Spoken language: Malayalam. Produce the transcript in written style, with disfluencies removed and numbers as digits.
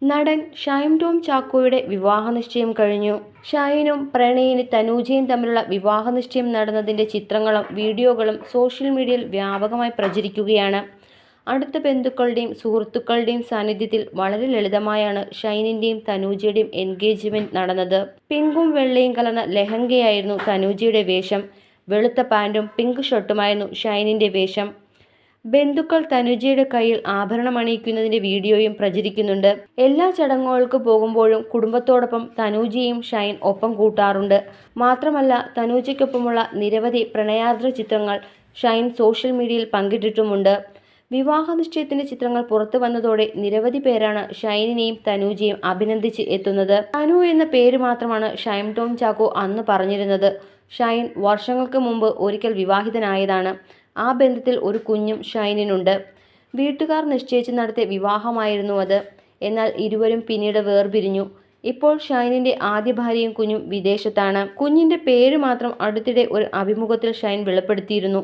നടൻ ഷൈൻ ടോം ചാക്കോയുടെ വിവാഹനിശ്ചയം കഴിഞ്ഞു. ഷൈനും പ്രണയിനി തനൂജയും തമ്മിലുള്ള വിവാഹനിശ്ചയം നടന്നതിന്റെ ചിത്രങ്ങളും വീഡിയോകളും സോഷ്യൽ മീഡിയയിൽ വ്യാപകമായി പ്രചരിക്കുകയാണ്. അടുത്ത ബന്ധുക്കളുടെയും സുഹൃത്തുക്കളുടെയും സാന്നിധ്യത്തിൽ വളരെ ലളിതമായാണ് ഷൈനിന്റെയും തനൂജയുടെയും എൻഗേജ്മെന്റ് നടന്നത്. പിങ്കും വെള്ളയും കലർന്ന ലെഹങ്കയായിരുന്നു തനൂജയുടെ വേഷം. വെളുത്ത പാന്റും പിങ്ക് ഷർട്ടുമായിരുന്നു ഷൈനിന്റെ വേഷം. ബന്ധുക്കൾ തനുജയുടെ കയ്യിൽ ആഭരണം അണിയിക്കുന്നതിന്റെ വീഡിയോയും പ്രചരിക്കുന്നുണ്ട്. എല്ലാ ചടങ്ങുകൾക്ക് പോകുമ്പോഴും കുടുംബത്തോടൊപ്പം തനൂജയും ഷൈൻ ഒപ്പം കൂട്ടാറുണ്ട്. മാത്രമല്ല തനൂജയ്ക്കൊപ്പമുള്ള നിരവധി പ്രണയാർദ്ര ചിത്രങ്ങൾ ഷൈൻ സോഷ്യൽ മീഡിയയിൽ പങ്കിട്ടിട്ടുമുണ്ട്. വിവാഹ നിശ്ചയത്തിന്റെ ചിത്രങ്ങൾ പുറത്തു വന്നതോടെ നിരവധി പേരാണ് ഷൈനിനെയും തനൂജയും അഭിനന്ദിച്ച് എത്തുന്നത്. തനു എന്ന പേര് മാത്രമാണ് ഷൈൻ ടോം ചാക്കോ അന്ന് പറഞ്ഞിരുന്നത്. ഷൈൻ വർഷങ്ങൾക്ക് മുമ്പ് ഒരിക്കൽ വിവാഹിതനായതാണ്. ആ ബന്ധത്തിൽ ഒരു കുഞ്ഞും ഷൈനിനുണ്ട്. വീട്ടുകാർ നിശ്ചയിച്ച് നടത്തിയ വിവാഹമായിരുന്നു അത്. എന്നാൽ ഇരുവരും പിന്നീട് വേർപിരിഞ്ഞു. ഇപ്പോൾ ഷൈനിന്റെ ആദ്യ ഭാര്യയും കുഞ്ഞും വിദേശത്താണ്. കുഞ്ഞിന്റെ പേര് മാത്രം അടുത്തിടെ ഒരു അഭിമുഖത്തിൽ ഷൈൻ വെളിപ്പെടുത്തിയിരുന്നു.